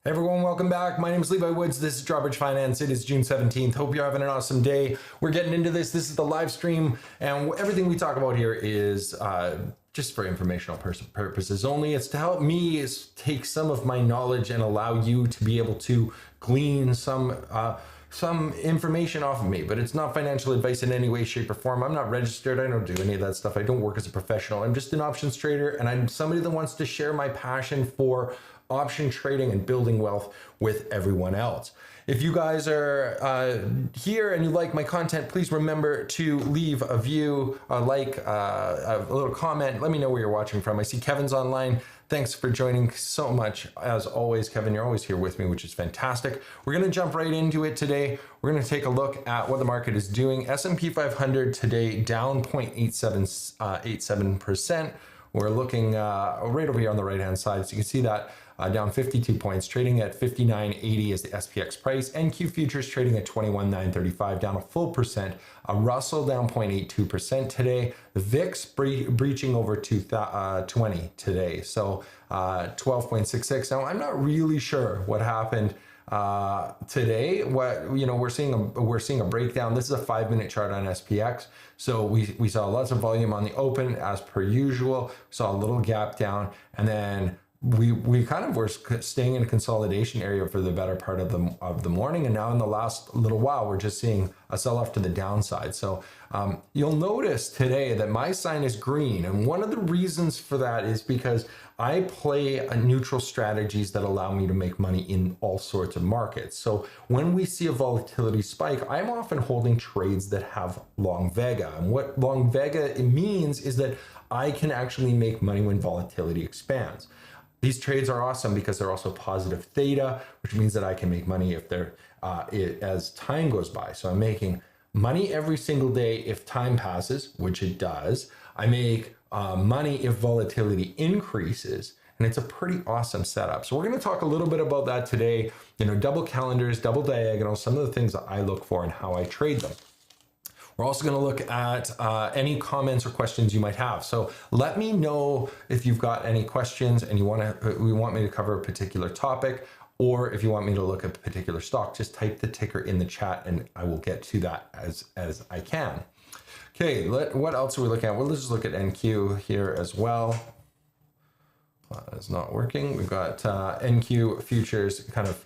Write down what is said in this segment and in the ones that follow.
Hey everyone, welcome back. My name is Levi Woods. This is Drawbridge Finance. It is June 17th. Hope you're having an awesome day. We're getting into this. This is the live stream, and everything we talk about here is just for informational purposes only. It's to help me take some of my knowledge and allow you to be able to glean some information off of me, but it's not financial advice in any way, shape, or form. I'm not registered. I don't do any of that stuff. I don't work as a professional. I'm just an options trader, and I'm somebody that wants to share my passion for option trading and building wealth with everyone else. If you guys are here and you like my content, please remember to leave a view, a like, a little comment. Let me know where you're watching from. I see Kevin's online. Thanks for joining so much. As always, Kevin, you're always here with me, which is fantastic. We're going to jump right into it today. We're going to take a look at what the market is doing. S&P 500 today down 0.87%. We're looking right over here on the right-hand side. So you can see that down 52 points, trading at 59.80 is the SPX price. NQ futures trading at 21,935, down a full percent. Russell down 0.82% today. The VIX breaching over 20 today, so 12.66. Now I'm not really sure what happened today. We're seeing a breakdown. This is a 5-minute chart on SPX. So we saw lots of volume on the open as per usual. Saw a little gap down, and then we kind of were staying in a consolidation area for the better part of the morning, and now in the last little while we're just seeing a sell-off to the downside. So you'll notice today that my sign is green, and one of the reasons for that is because I play neutral strategies that allow me to make money in all sorts of markets. So when we see a volatility spike, I'm often holding trades that have long vega, and what long vega means is that I can actually make money when volatility expands. These trades are awesome because they're also positive theta, which means that I can make money if they're as time goes by. So I'm making money every single day if time passes, which it does. I make money if volatility increases, and it's a pretty awesome setup. So we're going to talk a little bit about that today. Double calendars, double diagonals, some of the things that I look for and how I trade them. We're also going to look at any comments or questions you might have. So let me know if you've got any questions and we want me to cover a particular topic, or if you want me to look at a particular stock. Just type the ticker in the chat and I will get to that as I can. Okay, what else are we looking at? Well, let's just look at NQ here as well. It's not working. We've got NQ futures kind of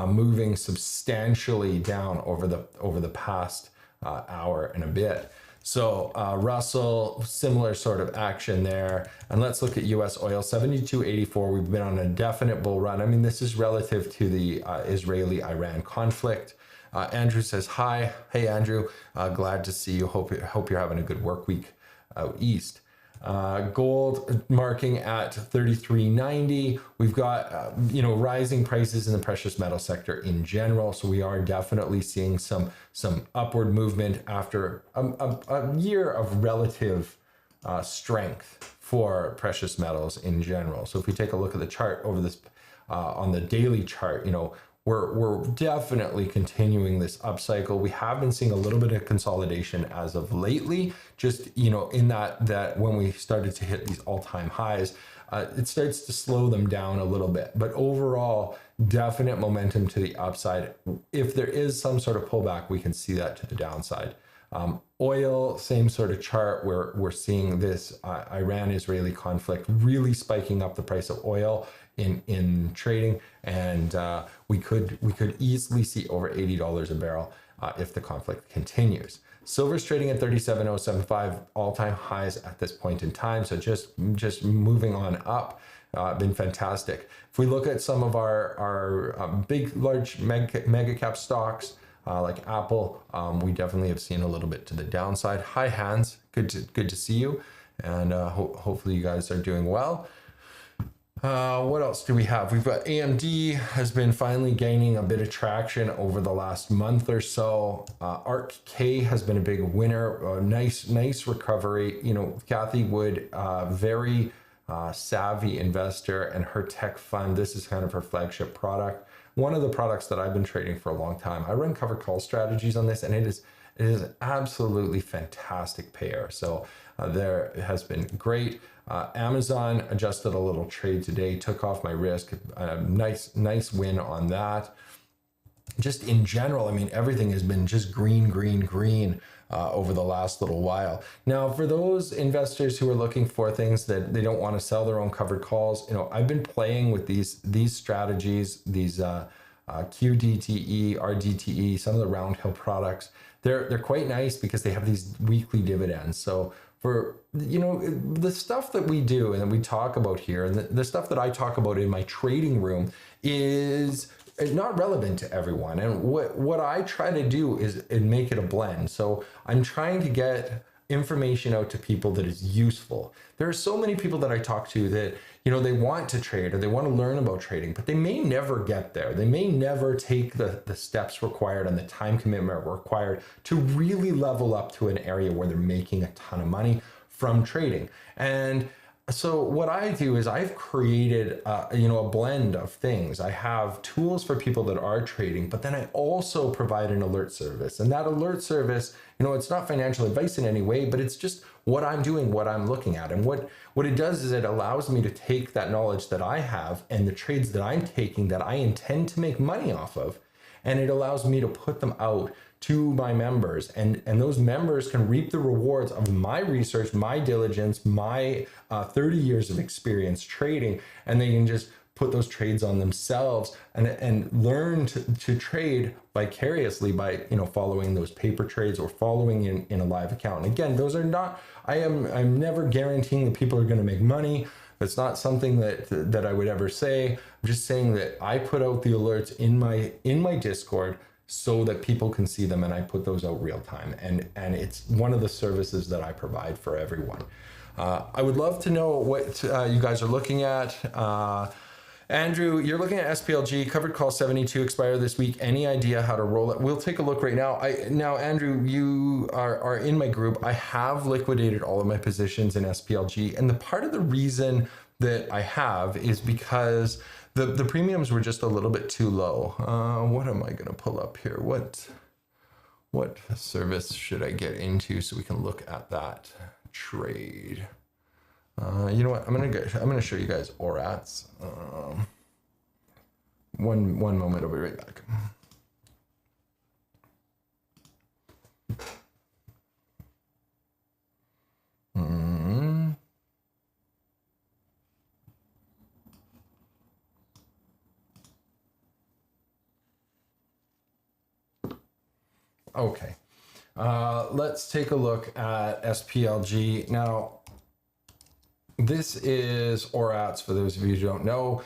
moving substantially down over the past hour and a bit. So Russell, similar sort of action there. And let's look at US oil, 72.84. We've been on a definite bull run. I mean, this is relative to the Israeli-Iran conflict. Andrew says hi. Hey, Andrew. Glad to see you. Hope you're having a good work week out east. Gold marking at 33.90. We've got rising prices in the precious metal sector in general, so we are definitely seeing some upward movement after a year of relative strength for precious metals in general. So if we take a look at the chart over this on the daily chart, we're definitely continuing this upcycle. We have been seeing a little bit of consolidation as of lately, just in that when we started to hit these all-time highs, it starts to slow them down a little bit. But overall, definite momentum to the upside. If there is some sort of pullback, we can see that to the downside. Oil, same sort of chart where we're seeing this Iran-Israeli conflict really spiking up the price of oil in trading, and we could easily see over $80 a barrel if the conflict continues. Silver's trading at 37.075, all-time highs at this point in time. So just moving on up, been fantastic. If we look at some of our large mega cap stocks like Apple, we definitely have seen a little bit to the downside. Hi Hans, good to see you, and hopefully you guys are doing well. What else do we have? We've got AMD has been finally gaining a bit of traction over the last month or so. ARK-K has been a big winner. Nice recovery. Kathy Wood, very savvy investor, and her tech fund. This is kind of her flagship product. One of the products that I've been trading for a long time. I run covered call strategies on this, and It is an absolutely fantastic pair. So there has been great. Amazon adjusted a little trade today, took off my risk. Nice win on that. Just in general, I mean, everything has been just green, green, green over the last little while. Now, for those investors who are looking for things that they don't want to sell their own covered calls, you know, I've been playing with these strategies, these QDTE, RDTE, some of the Round Hill products. They're quite nice because they have these weekly dividends. So for, you know, the stuff that we do and that we talk about here, and the stuff that I talk about in my trading room is not relevant to everyone. And what I try to do is make it a blend. So I'm trying to get information out to people that is useful. There are so many people that I talk to that, you know, they want to trade or they want to learn about trading, but they may never get there. They may never take the steps required and the time commitment required to really level up to an area where they're making a ton of money from trading. And so what I do is I've created, you know, a blend of things. I have tools for people that are trading, but then I also provide an alert service. And that alert service, you know, it's not financial advice in any way, but it's just what I'm doing, what I'm looking at. And what it does is it allows me to take that knowledge that I have and the trades that I'm taking that I intend to make money off of, and it allows me to put them out to my members, and those members can reap the rewards of my research, my diligence, my 30 years of experience trading, and they can just put those trades on themselves and learn to trade vicariously by, you know, following those paper trades or following in a live account. And again, those are not, I'm never guaranteeing that people are going to make money. It's not something that I would ever say. I'm just saying that I put out the alerts in my Discord so that people can see them, and I put those out real time. And it's one of the services that I provide for everyone. I would love to know what you guys are looking at. Andrew, you're looking at SPLG, covered call 72, expire this week. Any idea how to roll it? We'll take a look right now. Now, Andrew, you are in my group. I have liquidated all of my positions in SPLG. And the part of the reason that I have is because the premiums were just a little bit too low. What am I going to pull up here? What service should I get into so we can look at that trade? You know what? I'm gonna show you guys ORATs. One moment. I'll be right back. Okay. Let's take a look at SPLG now. This is ORATs, for those of you who don't know.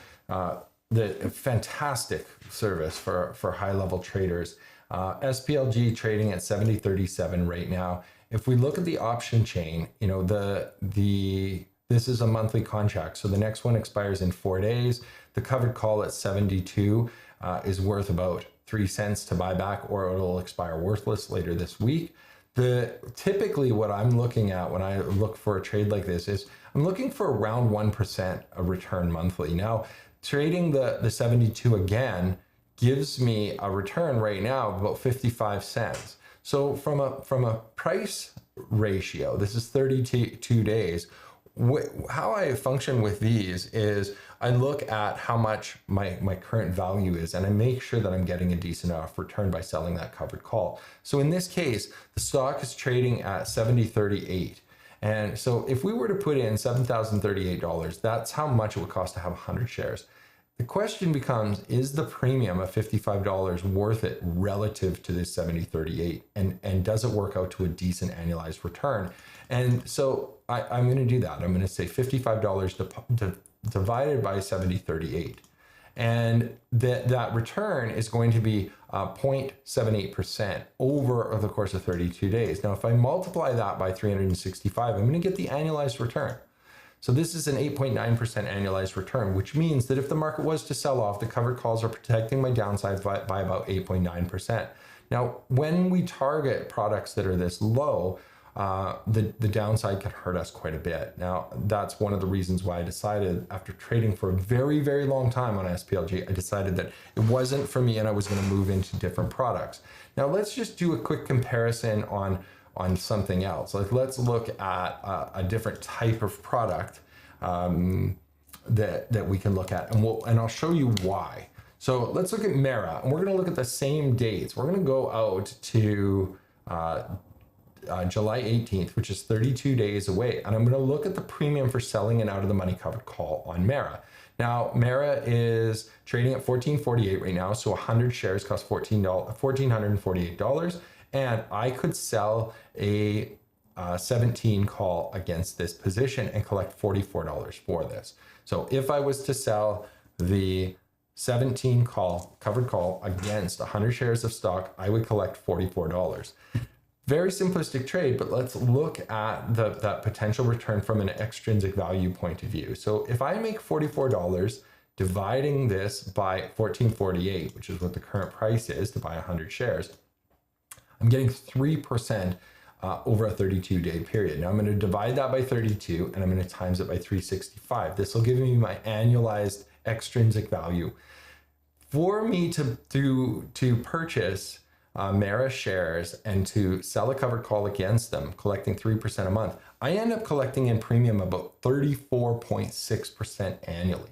The fantastic service for high-level traders. SPLG trading at 70.37 right now. If we look at the option chain, you know, this is a monthly contract, so the next one expires in 4 days. The covered call at 72 is worth about 3 cents to buy back, or it'll expire worthless later this week. Typically what I'm looking at when I look for a trade like this is I'm looking for around 1% of return monthly. Now, trading the 72 again gives me a return right now of about 55 cents. So from a price ratio, this is 32 days. How I function with these is I look at how much my current value is, and I make sure that I'm getting a decent enough return by selling that covered call. So in this case, the stock is trading at 70.38. And so if we were to put in $7,038, that's how much it would cost to have 100 shares. The question becomes, is the premium of $55 worth it relative to this 70.38? And does it work out to a decent annualized return? And so I'm going to do that. I'm going to say $55 divided by 70.38. And that return is going to be 0.78% over the course of 32 days. Now, if I multiply that by 365, I'm going to get the annualized return. So this is an 8.9% annualized return, which means that if the market was to sell off, the covered calls are protecting my downside by about 8.9%. Now, when we target products that are this low, the downside can hurt us quite a bit. Now, that's one of the reasons why I decided, after trading for a very, very long time on SPLG, I decided that it wasn't for me and I was going to move into different products. Now, let's just do a quick comparison on something else. Like, let's look at a different type of product that we can look at, and I'll show you why. So let's look at Mara, and we're going to look at the same dates. We're going to go out to July 18th, which is 32 days away. And I'm going to look at the premium for selling an out of the money covered call on Mara. Now, Mara is trading at $14.48 right now. So 100 shares cost $1,448. And I could sell a 17 call against this position and collect $44 for this. So if I was to sell the 17 call, covered call against 100 shares of stock, I would collect $44. Very simplistic trade, but let's look at that potential return from an extrinsic value point of view. So if I make $44, dividing this by $14.48, which is what the current price is to buy 100 shares, I'm getting 3% over a 32-day period. Now I'm going to divide that by 32 and I'm going to times it by 365. This will give me my annualized extrinsic value. For me to purchase Mara shares and to sell a covered call against them, collecting 3% a month, I end up collecting in premium about 34.6% annually.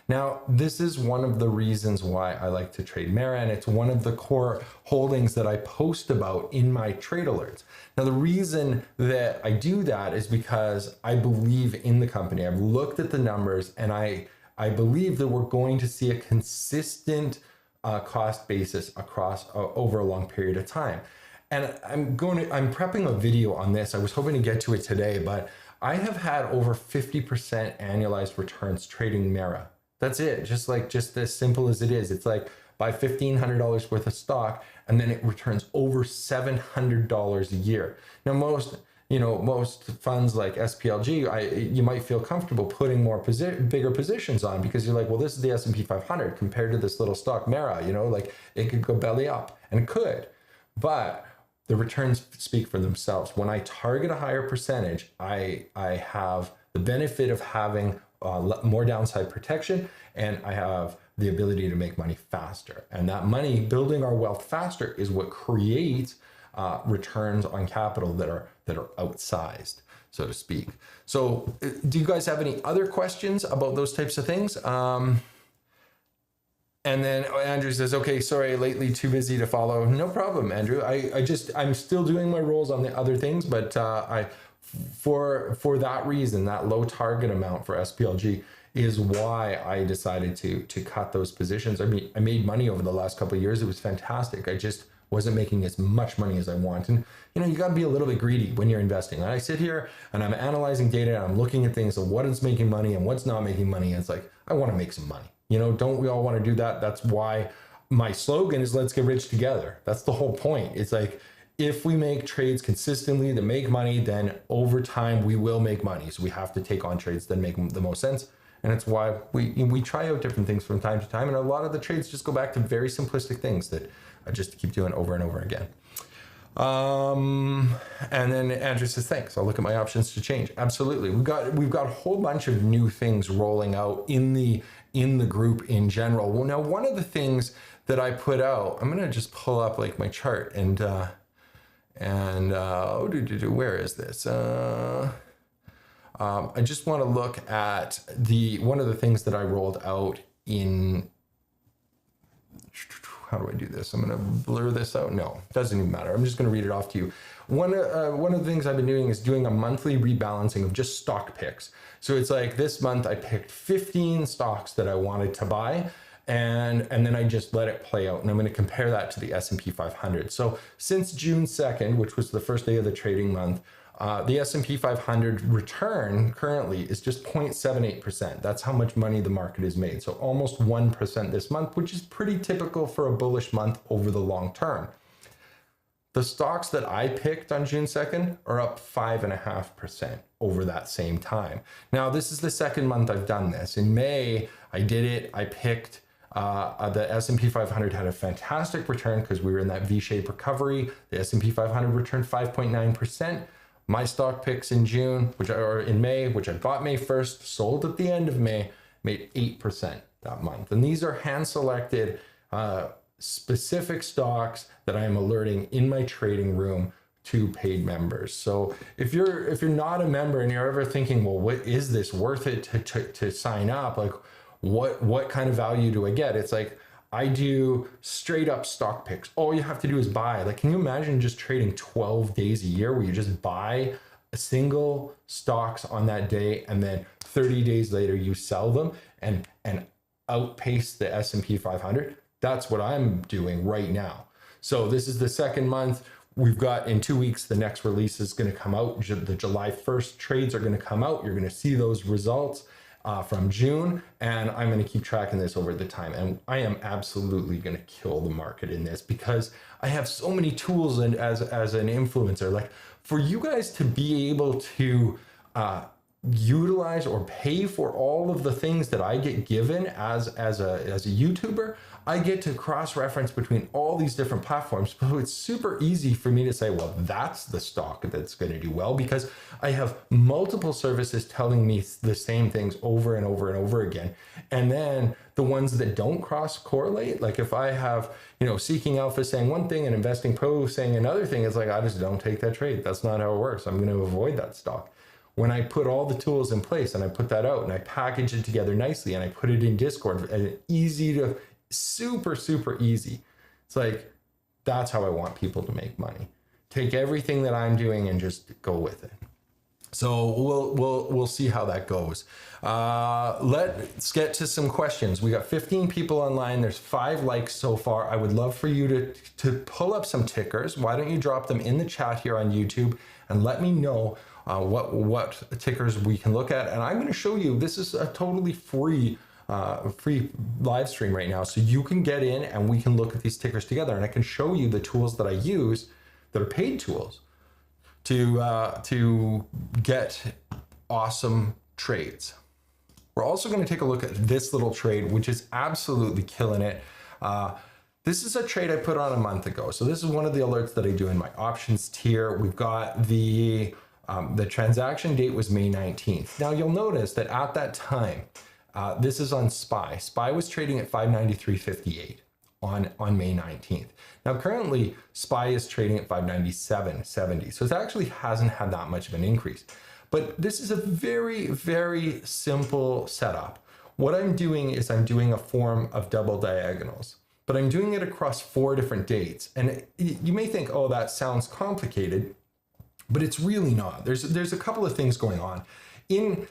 Now, this is one of the reasons why I like to trade Mara, and it's one of the core holdings that I post about in my trade alerts. Now, the reason that I do that is because I believe in the company. I've looked at the numbers, and I believe that we're going to see a consistent cost basis across over a long period of time. And I'm prepping a video on this. I was hoping to get to it today, but I have had over 50% annualized returns trading Mara. That's it. Just as simple as it is. It's like buy $1,500 worth of stock and then it returns over $700 a year. Now, most funds like SPLG, you might feel comfortable putting more bigger positions on because you're like, well, this is the S&P 500 compared to this little stock Mara, like it could go belly up, and it could, but the returns speak for themselves. When I target a higher percentage, I have the benefit of having more downside protection, and I have the ability to make money faster. And that money, building our wealth faster, is what creates returns on capital that are outsized, so to speak. So do you guys have any other questions about those types of things? And then Andrew says, okay, sorry, lately too busy to follow. No problem, Andrew. I'm still doing my rolls on the other things, but for that reason, that low target amount for SPLG is why I decided to cut those positions. I mean, I made money over the last couple of years. It was fantastic. I just wasn't making as much money as I want. And you got to be a little bit greedy when you're investing. And I sit here and I'm analyzing data and I'm looking at things of what is making money and what's not making money. And it's like, I want to make some money. Don't we all want to do that? That's why my slogan is let's get rich together. That's the whole point. It's like, if we make trades consistently that make money, then over time we will make money. So we have to take on trades that make the most sense. And it's why we try out different things from time to time. And a lot of the trades just go back to very simplistic things that I just keep doing over and over again. And then Andrew says, thanks. I'll look at my options to change. Absolutely. We've got a whole bunch of new things rolling out in the group in general. Well, now one of the things that I put out, I'm going to just pull up like my chart and where is this? I just want to look at one of the things that I rolled out in, how do I do this? I'm going to blur this out. No, it doesn't even matter. I'm just going to read it off to you. One of the things I've been doing is doing a monthly rebalancing of just stock picks. So it's like this month I picked 15 stocks that I wanted to buy. And then I just let it play out. And I'm going to compare that to the S&P 500. So since June 2nd, which was the first day of the trading month, the S&P 500 return currently is just 0.78%. That's how much money the market has made. So almost 1% this month, which is pretty typical for a bullish month over the long term. The stocks that I picked on June 2nd are up 5.5% over that same time. Now, this is the second month I've done this. In May, I did it. I picked the S&P 500 had a fantastic return because we were in that V-shaped recovery. The S&P 500 returned 5.9%. My stock picks in June, or in May, which I bought May 1st, sold at the end of May, made 8% that month. And these are hand selected, specific stocks that I am alerting in my trading room to paid members. So if you're not a member and you're ever thinking, well, what is this worth it to sign up? Like, what kind of value do I get? It's like, I do straight up stock picks. All you have to do is buy. Like, can you imagine just trading 12 days a year where you just buy a single stocks on that day, and then 30 days later you sell them and outpace the S&P 500? That's what I'm doing right now. So this is the second month. We've got, in 2 weeks, the next release is going to come out. The July 1st trades are going to come out. You're going to see those results from June, and I'm going to keep tracking this over the time. And I am absolutely going to kill the market in this, because I have so many tools, and as an influencer, like, for you guys to be able to utilize or pay for all of the things that I get given as a YouTuber, I get to cross-reference between all these different platforms. So it's super easy for me to say, well, that's the stock that's going to do well, because I have multiple services telling me the same things over and over and over again. And then the ones that don't cross-correlate, like if I have, Seeking Alpha saying one thing and Investing Pro saying another thing, it's like, I just don't take that trade. That's not how it works. I'm going to avoid that stock. When I put all the tools in place and I put that out and I package it together nicely and I put it in Discord, and super, super easy. It's like, that's how I want people to make money. Take everything that I'm doing and just go with it. So we'll see how that goes. Let's get to some questions. We got 15 people online. There's 5 likes so far. I would love for you to pull up some tickers. Why don't you drop them in the chat here on YouTube and let me know what tickers we can look at. And I'm going to show you, this is a totally free live stream right now. So you can get in and we can look at these tickers together, and I can show you the tools that I use that are paid tools to get awesome trades. We're also going to take a look at this little trade, which is absolutely killing it. This is a trade I put on a month ago. So this is one of the alerts that I do in my options tier. We've got the transaction date was May 19th. Now you'll notice that at that time, this is on SPY. SPY was trading at 593.58 on May 19th. Now currently SPY is trading at 597.70. So it actually hasn't had that much of an increase. But this is a very, very simple setup. What I'm doing is I'm doing a form of double diagonals, but I'm doing it across 4 different dates. And you may think, oh, that sounds complicated, but it's really not. There's a couple of things going on. In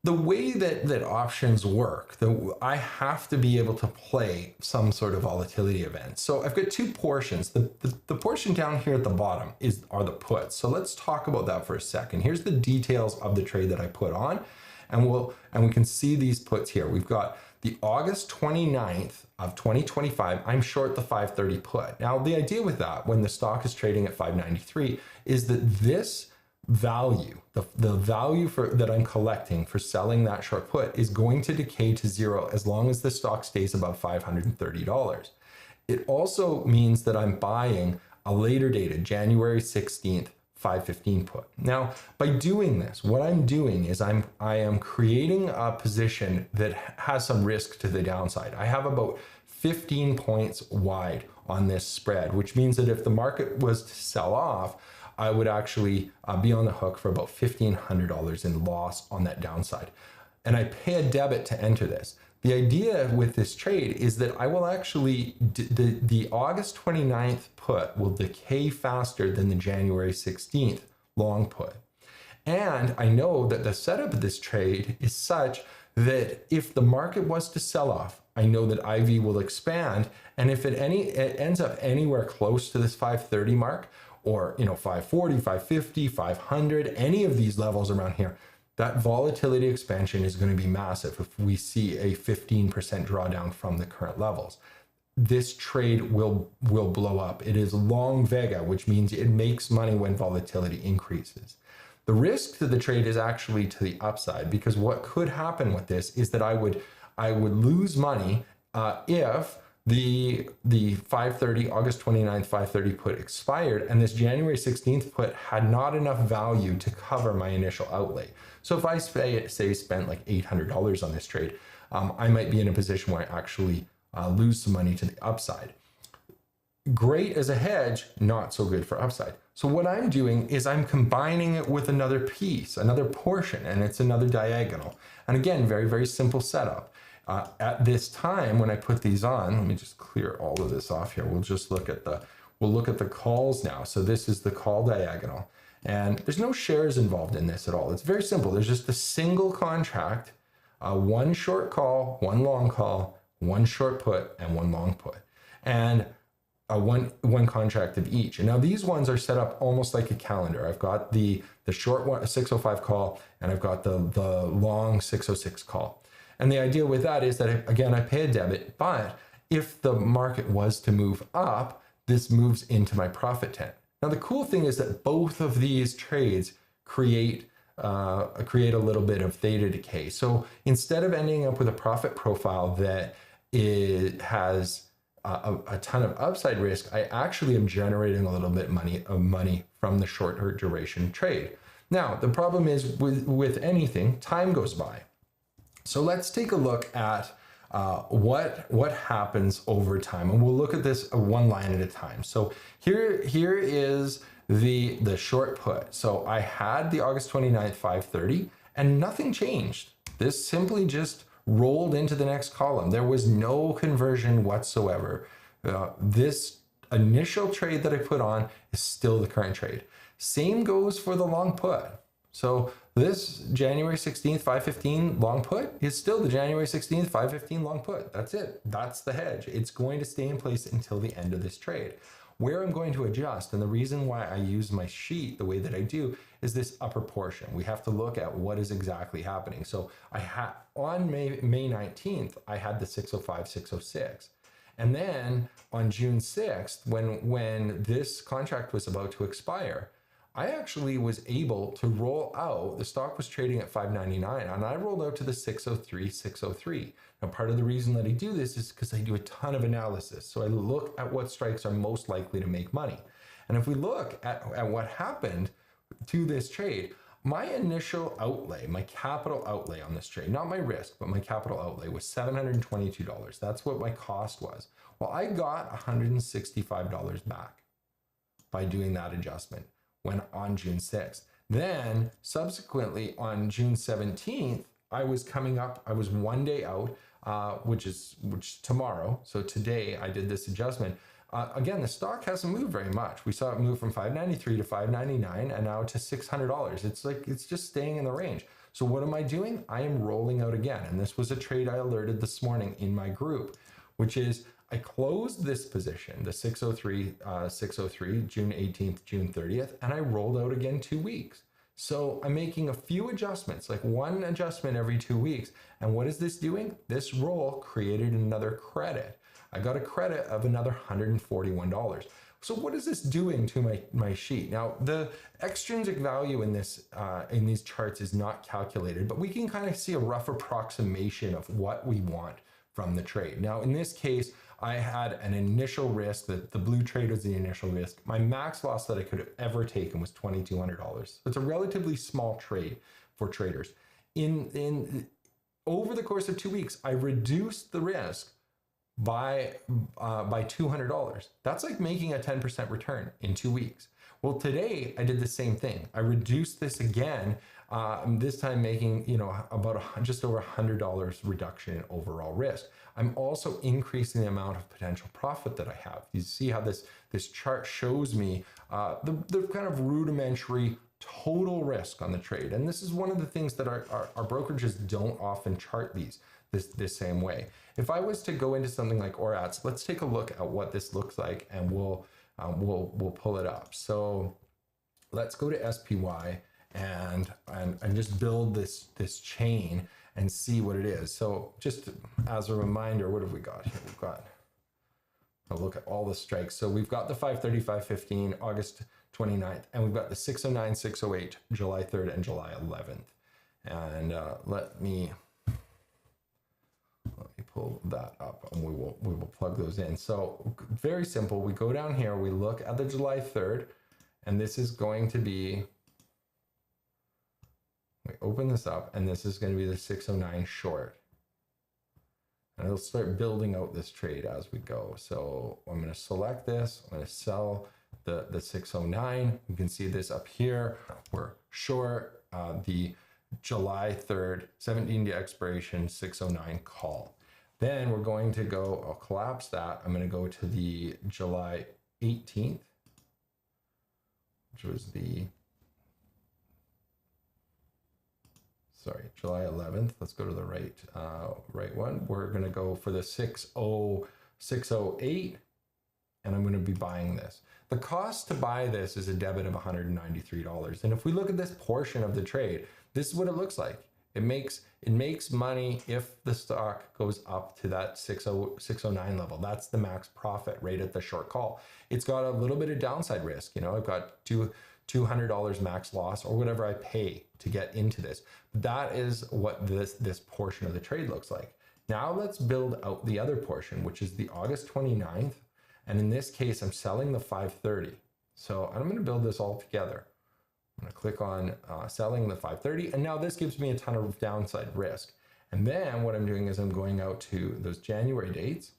the way that options work, I have to be able to play some sort of volatility event. So I've got 2 portions. The portion down here at the bottom are the puts. So let's talk about that for a second. Here's the details of the trade that I put on, and we can see these puts here. We've got the August 29th of 2025. I'm short the 530 put. Now the idea with that, when the stock is trading at 593, is that this value, the value that I'm collecting for selling that short put, is going to decay to 0 as long as the stock stays above $530. It also means that I'm buying a later dated January 16th 515 put. Now, by doing this, what I'm doing is I am creating a position that has some risk to the downside. I have about 15 points wide on this spread, which means that if the market was to sell off, I would actually be on the hook for about $1,500 in loss on that downside. And I pay a debit to enter this. The idea with this trade is that I will actually, the August 29th put will decay faster than the January 16th long put. And I know that the setup of this trade is such that if the market was to sell off, I know that IV will expand. And if it ends up anywhere close to this 530 mark, or 540, 550, 500, any of these levels around here, that volatility expansion is going to be massive if we see a 15% drawdown from the current levels. This trade will blow up. It is long vega, which means it makes money when volatility increases. The risk to the trade is actually to the upside, because what could happen with this is that I would lose money if the 530 August 29th 530 put expired, and this January 16th put had not enough value to cover my initial outlay. So if I say spent like $800 on this trade, I might be in a position where I actually lose some money to the upside. Great as a hedge, not so good for upside. So what I'm doing is I'm combining it with another piece, another portion, and it's another diagonal. And again, very, very simple setup. At this time, when I put these on, let me just clear all of this off here. We'll just look at the calls now. So this is the call diagonal, and there's no shares involved in this at all. It's very simple. There's just a single contract, one short call, one long call, one short put, and one long put, and one contract of each. And now these ones are set up almost like a calendar. I've got the short one, 605 call, and I've got the long 606 call. And the idea with that is that, again, I pay a debit, but if the market was to move up, this moves into my profit tent. Now, the cool thing is that both of these trades create a little bit of theta decay. So instead of ending up with a profit profile that has a ton of upside risk, I actually am generating a little bit of money from the shorter duration trade. Now, the problem is with anything, time goes by. So let's take a look at what happens over time, and we'll look at this one line at a time. So here is the short put. So I had the August 29th 530, and nothing changed. This simply just rolled into the next column. There was no conversion whatsoever. This initial trade that I put on is still the current trade. Same goes for the long put. So this January 16th 515 long put is still the January 16th 515 long put. That's it. That's the hedge. It's going to stay in place until the end of this trade. Where I'm going to adjust, and the reason why I use my sheet the way that I do, is this upper portion. We have to look at what is exactly happening. So I had on May 19th, I had the 605 606. And then on June 6th, when this contract was about to expire, I actually was able to roll out. The stock was trading at $5.99, and I rolled out to the 603 603. Now, part of the reason that I do this is because I do a ton of analysis. So I look at what strikes are most likely to make money. And if we look at what happened to this trade, my initial outlay, my capital outlay on this trade, not my risk, but my capital outlay was $722. That's what my cost was. Well, I got $165 back by doing that adjustment on June 6th. Then subsequently on June 17th, I was one day out, which tomorrow. So today I did this adjustment. Again, the stock hasn't moved very much. We saw it move from $593 to $599 and now to $600. It's just staying in the range. So what am I doing? I am rolling out again. And this was a trade I alerted this morning in my group, which is I closed this position, the 603, June 18th, June 30th, and I rolled out again 2 weeks. So I'm making a few adjustments, like one adjustment every 2 weeks. And what is this doing? This roll created another credit. I got a credit of another $141. So what is this doing to my sheet? Now, the extrinsic value in these charts is not calculated, but we can kind of see a rough approximation of what we want from the trade. Now, in this case, I had an initial risk that the blue trade was the initial risk. My max loss that I could have ever taken was $2,200. So it's a relatively small trade for traders. Over the course of 2 weeks, I reduced the risk by $200. That's like making a 10% return in 2 weeks. Well, today I did the same thing. I reduced this again, this time making just over $100 reduction in overall risk. I'm also increasing the amount of potential profit that I have. You see how this chart shows me the kind of rudimentary total risk on the trade. And this is one of the things that our brokerages don't often chart this same way. If I was to go into something like ORATS, let's take a look at what this looks like, and we'll pull it up. So let's go to SPY and just build this chain and see what it is. So just as a reminder, what have we got here? We've got a look at all the strikes. So we've got the 530, 515, August 29th, and we've got the 609, 608, July 3rd, and July 11th. And let me pull that up and we will plug those in. So very simple. We go down here, we look at the July 3rd, and this is going to be, we open this up, and this is going to be the 609 short. And it'll start building out this trade as we go. So I'm going to select this. I'm going to sell the 609. You can see this up here. We're short the July 3rd, 17-day expiration, 609 call. Then we're going to go, I'll collapse that. I'm going to go to the July 18th, which was the, sorry, July 11th. Let's go to the right one. We're going to go for the 608, and I'm going to be buying this. The cost to buy this is a debit of $193. And if we look at this portion of the trade, this is what it looks like. It makes money if the stock goes up to that 609 level. That's the max profit right at the short call. It's got a little bit of downside risk. You know, I've got $200 max loss or whatever I pay to get into this. That is what this portion of the trade looks like. Now let's build out the other portion, which is the August 29th. And in this case, I'm selling the 530. So I'm going to build this all together. I'm going to click on selling the 530. And now this gives me a ton of downside risk. And then what I'm doing is I'm going out to those January dates,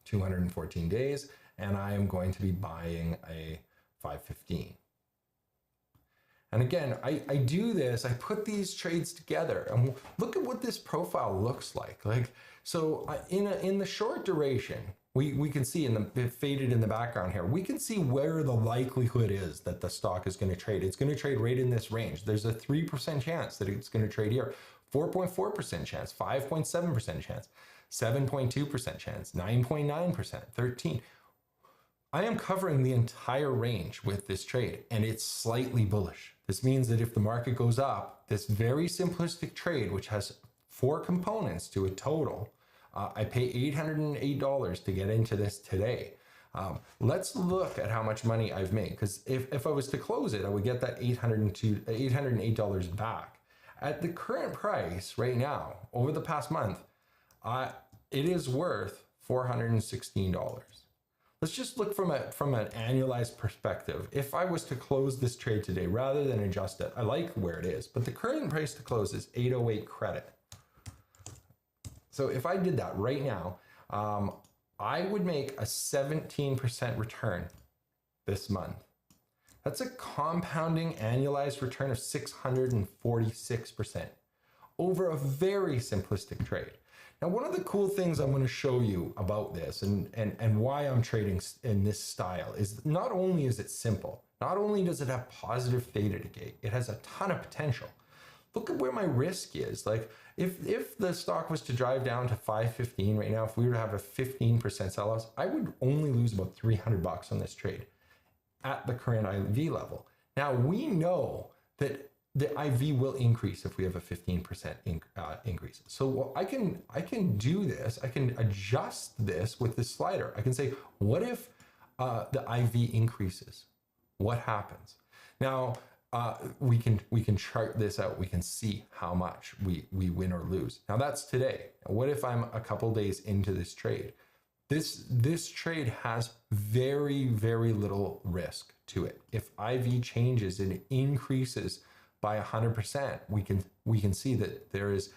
214 days, and I am going to be buying a 515. And again, I do this, I put these trades together, and look at what this profile looks like. So in the short duration, we can see faded in the background here, we can see where the likelihood is that the stock is going to trade. It's going to trade right in this range. There's a 3% chance that it's going to trade here, 4.4% chance, 5.7% chance, 7.2% chance, 9.9%, 13%. I am covering the entire range with this trade, and it's slightly bullish. This means that if the market goes up, this very simplistic trade, which has 4 components to a total, I pay $808 to get into this today. Let's look at how much money I've made, because if I was to close it, I would get that $808 back. At the current price right now, over the past month, it is worth $416. Let's just look from an annualized perspective. If I was to close this trade today rather than adjust it, I like where it is, but the current price to close is 808 credit. So if I did that right now, I would make a 17% return this month. That's a compounding annualized return of 646% over a very simplistic trade. Now, one of the cool things I'm going to show you about this and why I'm trading in this style is not only is it simple, not only does it have positive theta decay, it has a ton of potential. Look at where my risk is. Like if the stock was to drive down to 515 right now, if we were to have a 15% sell-loss, I would only lose about $300 on this trade at the current IV level. Now we know that the IV will increase if we have a 15% increase. So I can do this. I can adjust this with this slider. I can say, what if the IV increases? What happens? Now we can chart this out. We can see how much we win or lose. Now that's today. What if I'm a couple days into this trade? This trade has very, very little risk to it. If IV changes and it increases by 100%, we can see that there is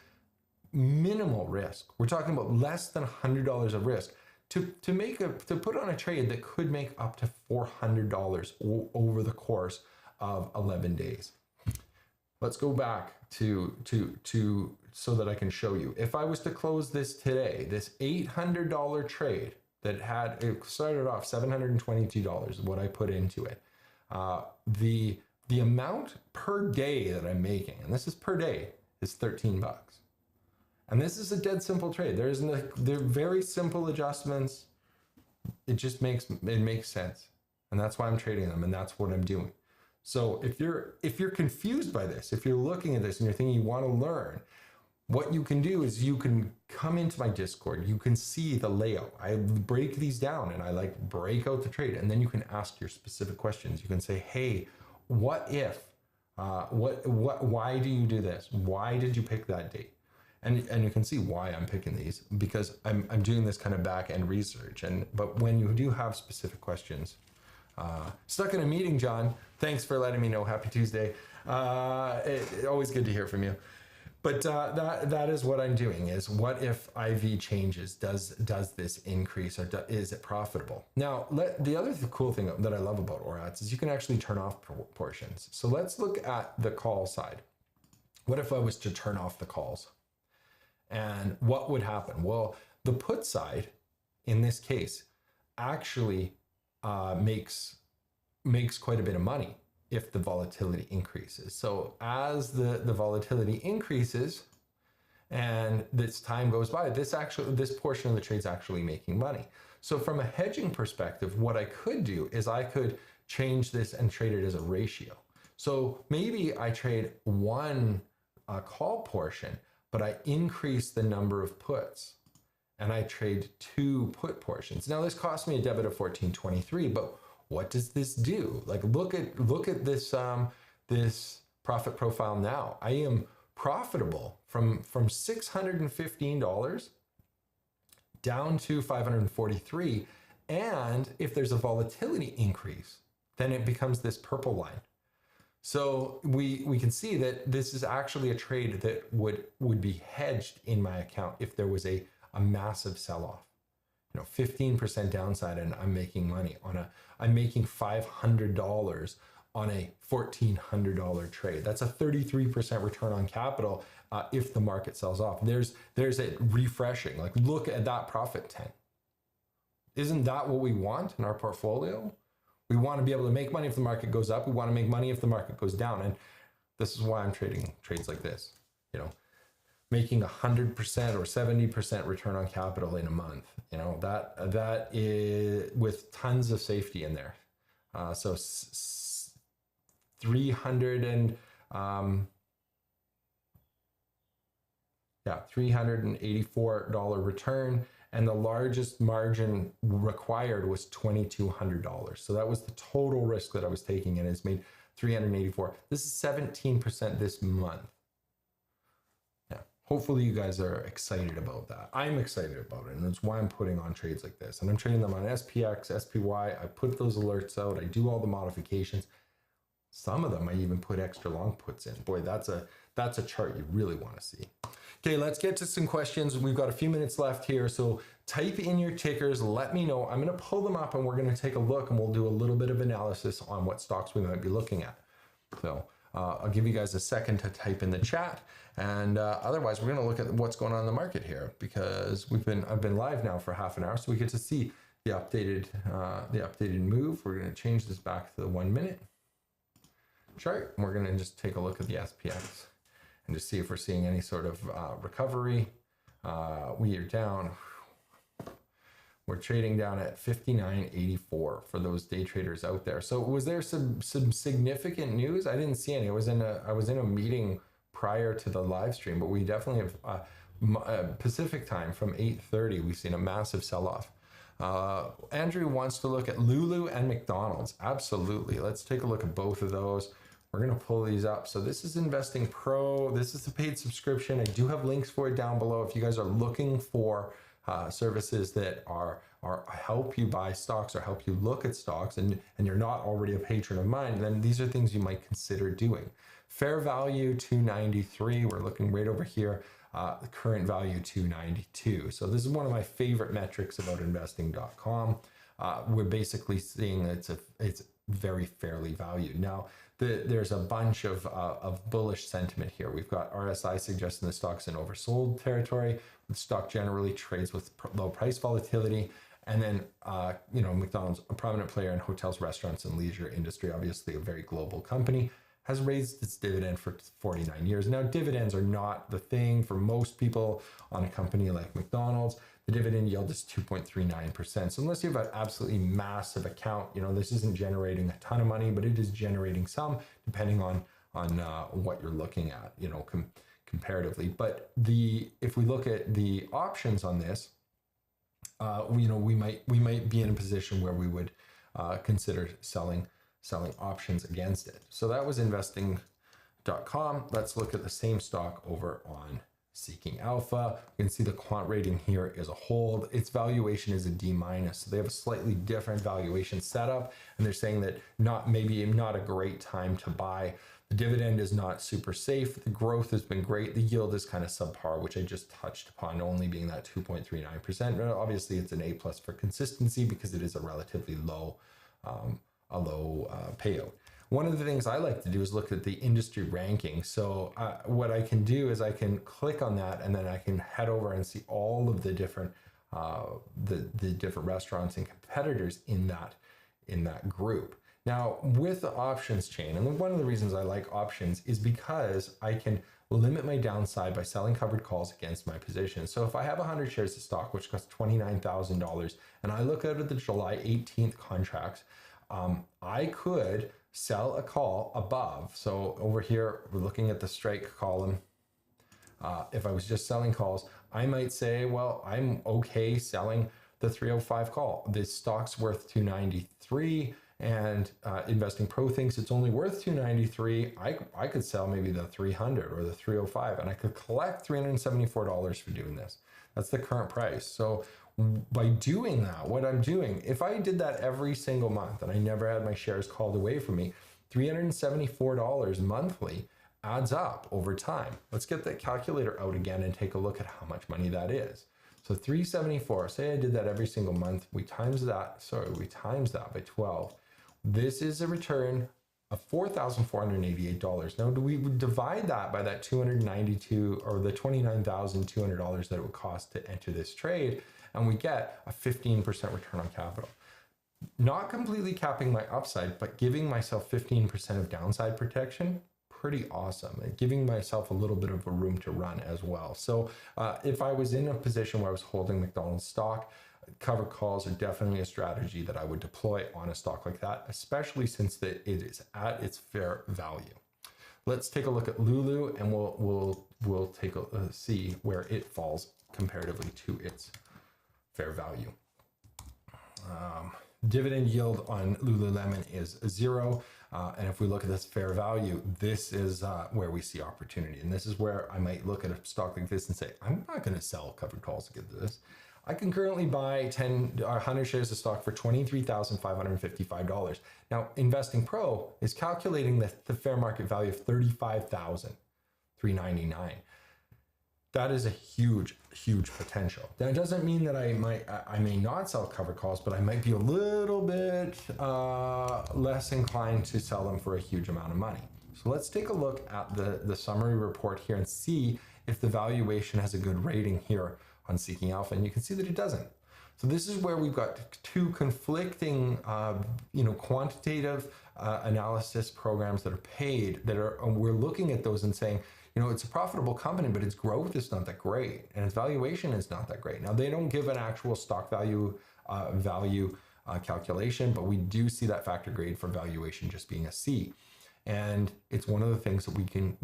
minimal risk. We're talking about less than $100 of risk to put on a trade that could make up to $400 over the course of 11 days. Let's go back to so that I can show you. If I was to close this today, this $800 trade that it started off $722, what I put into it, the amount per day that I'm making, and this is per day, is $13. And this is a dead simple trade. They're very simple adjustments. It just makes sense. And that's why I'm trading them, and that's what I'm doing. So if you're confused by this, if you're looking at this and you're thinking you want to learn, what you can do is you can come into my Discord. You can see the layout. I break these down and I break out the trade, and then you can ask your specific questions. You can say, hey, what if, why do you do this? Why did you pick that date? and you can see why I'm picking these, because I'm doing this kind of back end research. But when you do have specific questions, stuck in a meeting, John. Thanks for letting me know. Happy Tuesday. Always good to hear from you. But that is what I'm doing. Is what if IV changes? Does this increase, or is it profitable? Now, the other cool thing that I love about ORATs is you can actually turn off portions. So let's look at the call side. What if I was to turn off the calls? And what would happen? Well, the put side, in this case, actually makes quite a bit of money if the volatility increases. So as the volatility increases and this time goes by, this portion of the trade's actually making money. So from a hedging perspective, what I could do is I could change this and trade it as a ratio. So maybe I trade one call portion, but I increase the number of puts and I trade 2 put portions. Now this cost me a debit of 14.23, but what does this do? Like, look at this this profit profile now. I am profitable from $615 down to $543, and if there's a volatility increase, then it becomes this purple line. So we can see that this is actually a trade that would be hedged in my account if there was a massive sell-off. 15% downside, and I'm making money I'm making $500 on a $1,400 trade. That's a 33% return on capital if the market sells off. There's a refreshing, like, look at that profit tent. Isn't that what we want in our portfolio? We want to be able to make money if the market goes up. We want to make money if the market goes down. And this is why I'm trading trades like this, making 100% or 70% return on capital in a month. That is with tons of safety in there. So $384 return, and the largest margin required was $2,200. So that was the total risk that I was taking, and it's made $384. This is 17% this month. Hopefully you guys are excited about that. I'm excited about it, and that's why I'm putting on trades like this. And I'm trading them on SPX, SPY. I put those alerts out. I do all the modifications. Some of them I even put extra long puts in. Boy, that's a chart you really want to see. Okay, let's get to some questions. We've got a few minutes left here, so type in your tickers. Let me know. I'm going to pull them up, and we're going to take a look, and we'll do a little bit of analysis on what stocks we might be looking at. So I'll give you guys a second to type in the chat. And otherwise, we're going to look at what's going on in the market here, because I've been live now for half an hour, so we get to see the updated move. We're going to change this back to the 1 minute chart, and we're going to just take a look at the SPX and just see if we're seeing any sort of recovery. We are down. We're trading down at 59.84 for those day traders out there. So was there some significant news? I didn't see any. I was in a meeting prior to the live stream, but we definitely have Pacific time from 8:30. We've seen a massive sell-off. Andrew wants to look at Lulu and McDonald's. Absolutely. Let's take a look at both of those. We're going to pull these up. So this is Investing Pro. This is the paid subscription. I do have links for it down below. If you guys are looking for services that are help you buy stocks or help you look at stocks, and you're not already a patron of mine, then these are things you might consider doing. Fair value 293. We're looking right over here. The current value 292. So this is one of my favorite metrics about investing.com. We're basically seeing it's very fairly valued. Now, there's a bunch of bullish sentiment here. We've got RSI suggesting the stock's in oversold territory. The stock generally trades with low price volatility. And then, McDonald's, a prominent player in hotels, restaurants, and leisure industry, obviously a very global company, has raised its dividend for 49 years. Now, dividends are not the thing for most people on a company like McDonald's. The dividend yield is 2.39%. So unless you have an absolutely massive account, this isn't generating a ton of money, but it is generating some, depending on what you're looking at, comparatively. But if we look at the options on this, we might be in a position where we would consider selling options against it. So that was investing.com. Let's look at the same stock over on Seeking Alpha, you can see the quant rating here is a hold. Its valuation is a D-. So they have a slightly different valuation setup, and they're saying that maybe not a great time to buy. The dividend is not super safe. The growth has been great. The yield is kind of subpar, which I just touched upon, only being that 2.39%. Obviously, it's an A+ for consistency because it is a relatively low payout. One of the things I like to do is look at the industry ranking. So what I can do is I can click on that, and then I can head over and see all of the different the different restaurants and competitors in that group. Now, with the options chain, and one of the reasons I like options is because I can limit my downside by selling covered calls against my position. So if I have 100 shares of stock, which costs $29,000, and I look out at the July 18th contracts, I could sell a call above. So over here, we're looking at the strike column. If I was just selling calls, I might say, well, I'm okay selling the 305 call. The stock's worth 293, and Investing Pro thinks it's only worth 293. I could sell maybe the 300 or the 305, and I could collect $374 for doing this. That's the current price. So by doing that, what I'm doing, if I did that every single month and I never had my shares called away from me, $374 monthly adds up over time. Let's get that calculator out again and take a look at how much money that is. So 374, say I did that every single month, we times that by 12. This is a return of $4,488. Now, do we divide that by that 292 or the $29,200 that it would cost to enter this trade, and we get a 15% return on capital. Not completely capping my upside, but giving myself 15% of downside protection. Pretty awesome. And giving myself a little bit of a room to run as well. So if I was in a position where I was holding McDonald's stock, covered calls are definitely a strategy that I would deploy on a stock like that, especially since it is at its fair value. Let's take a look at Lulu, and we'll take a see where it falls comparatively to its fair value. Dividend yield on Lululemon is 0. And if we look at this fair value, this is where we see opportunity. And this is where I might look at a stock like this and say, I'm not going to sell covered calls to get this. I can currently buy 100 shares of stock for $23,555. Now, Investing Pro is calculating the fair market value of $35,399. That is a huge, huge potential. That doesn't mean that I may not sell covered calls, but I might be a little bit less inclined to sell them for a huge amount of money. So let's take a look at the summary report here and see if the valuation has a good rating here on Seeking Alpha, and you can see that it doesn't. So this is where we've got two conflicting, quantitative analysis programs that are paid. We're looking at those and saying, it's a profitable company, but its growth is not that great, and its valuation is not that great. Now, they don't give an actual stock value calculation, but we do see that factor grade for valuation just being a C, and it's one of the things that we can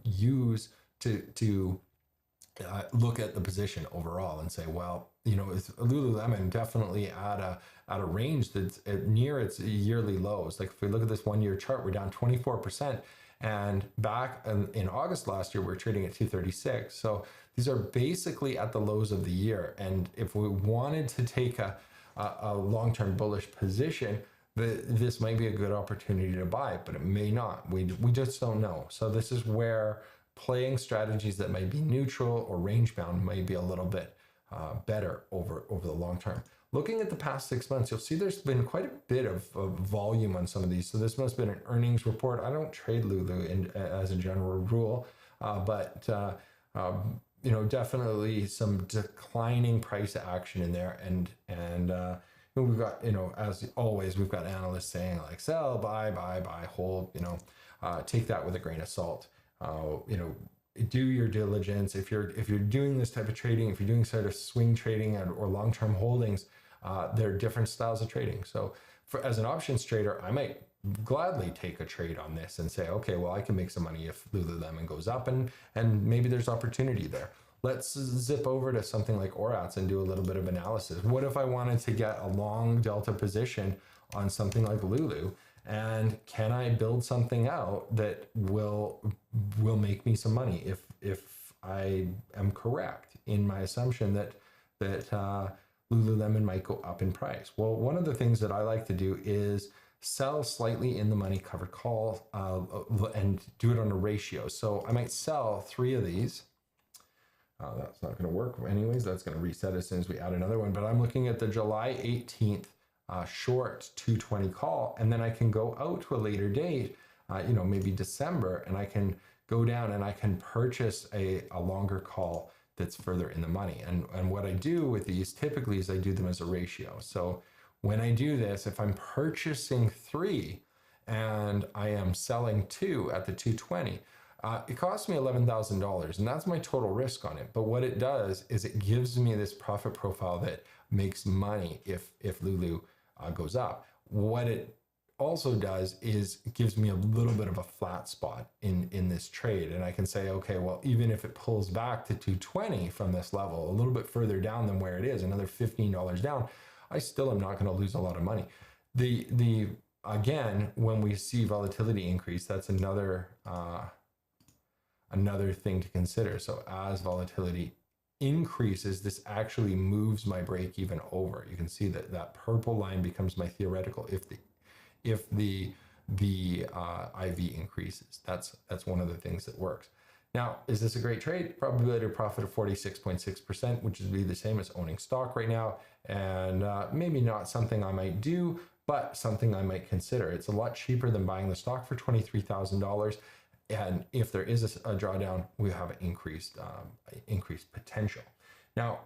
use to look at the position overall and say, well, it's Lululemon definitely at a range that's near its yearly lows. Like if we look at this 1-year chart, we're down 24%. And back in August last year, we're trading at 236. So these are basically at the lows of the year. And if we wanted to take a long-term bullish position, this might be a good opportunity to buy, but it may not. We just don't know. So this is where playing strategies that might be neutral or range bound might be a little bit better over the long term. Looking at the past 6 months, you'll see there's been quite a bit of volume on some of these. So this must have been an earnings report. I don't trade Lulu as a general rule, but definitely some declining price action in there. And we've got, as always, we've got analysts saying like sell, buy, hold, take that with a grain of salt. Do your diligence. If you're doing this type of trading, if you're doing sort of swing trading or long-term holdings, there are different styles of trading. So as an options trader, I might gladly take a trade on this and say, okay, well, I can make some money if Lululemon goes up, and maybe there's opportunity there. Let's zip over to something like ORATS and do a little bit of analysis. What if I wanted to get a long delta position on something like Lulu? And can I build something out that will make me some money if I am correct in my assumption that Lululemon might go up in price. Well, one of the things that I like to do is sell slightly in the money covered call and do it on a ratio. So I might sell 3 of these. That's not going to work anyways. That's going to reset as soon as we add another one. But I'm looking at the July 18th short 220 call, and then I can go out to a later date, maybe December, and I can go down and I can purchase a longer call that's further in the money. And what I do with these typically is I do them as a ratio. So when I do this, if I'm purchasing 3 and I am selling 2 at the 220, it costs me $11,000, and that's my total risk on it. But what it does is it gives me this profit profile that makes money if Lulu goes up. What it also does is it gives me a little bit of a flat spot in this trade, and I can say, okay, well, even if it pulls back to 220 from this level, a little bit further down than where it is, another $15 down, I still am not going to lose a lot of money. Again, when we see volatility increase, that's another thing to consider. So as volatility increases, this actually moves my break even over. You can see that purple line becomes my theoretical if the IV increases. That's one of the things that works. Now, is this a great trade? Probability of profit of 46.6%, which would be the same as owning stock right now, and maybe not something I might do, but something I might consider. It's a lot cheaper than buying the stock for $23,000. And if there is a drawdown, we have increased potential. Now,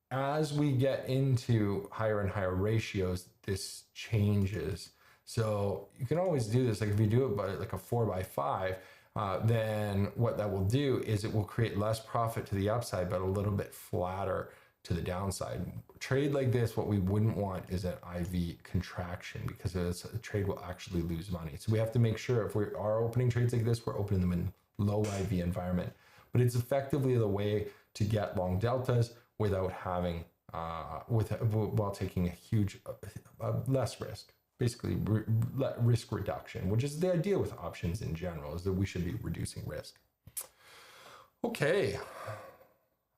as we get into higher and higher ratios, this changes. So you can always do this. Like if you do it by like a 4x5, then what that will do is it will create less profit to the upside, but a little bit flatter to the downside. Trade like this, what we wouldn't want is an IV contraction, because a trade will actually lose money. So we have to make sure if we are opening trades like this, we're opening them in low IV environment. But it's effectively the way to get long deltas without having, while taking a huge, less risk. Basically risk reduction, which is the idea with options in general, is that we should be reducing risk. Okay.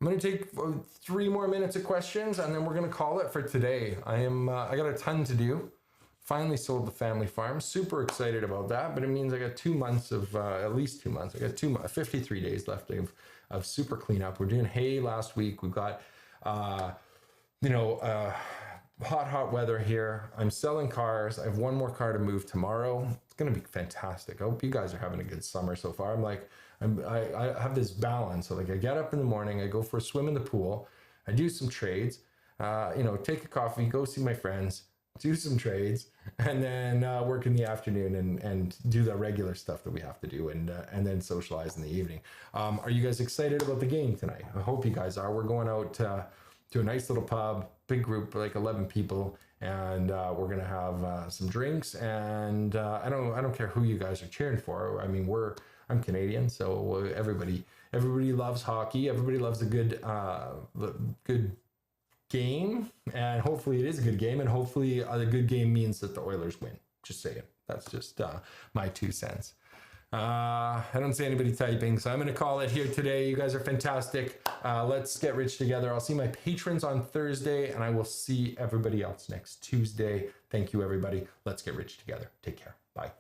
I'm going to take 3 more minutes of questions, and then we're going to call it for today. I got a ton to do. Finally sold the family farm. Super excited about that, but it means I got 2 months of, at least 2 months. I got 53 days left of super cleanup. We're doing hay last week. We've got, hot weather here. I'm selling cars. I have 1 more car to move tomorrow. It's going to be fantastic. I hope you guys are having a good summer so far. I have this balance. So like I get up in the morning, I go for a swim in the pool, I do some trades, take a coffee, go see my friends, do some trades, and then work in the afternoon and do the regular stuff that we have to do, and then socialize in the evening. Are you guys excited about the game tonight? I hope you guys are. We're going out to a nice little pub, big group, like 11 people, and we're gonna have some drinks. And I don't care who you guys are cheering for. I mean, I'm Canadian, so everybody loves hockey. Everybody loves a good game, and hopefully it is a good game, and hopefully a good game means that the Oilers win. Just saying. That's just my 2 cents. I don't see anybody typing, so I'm going to call it here today. You guys are fantastic. Let's get rich together. I'll see my patrons on Thursday, and I will see everybody else next Tuesday. Thank you, everybody. Let's get rich together. Take care. Bye.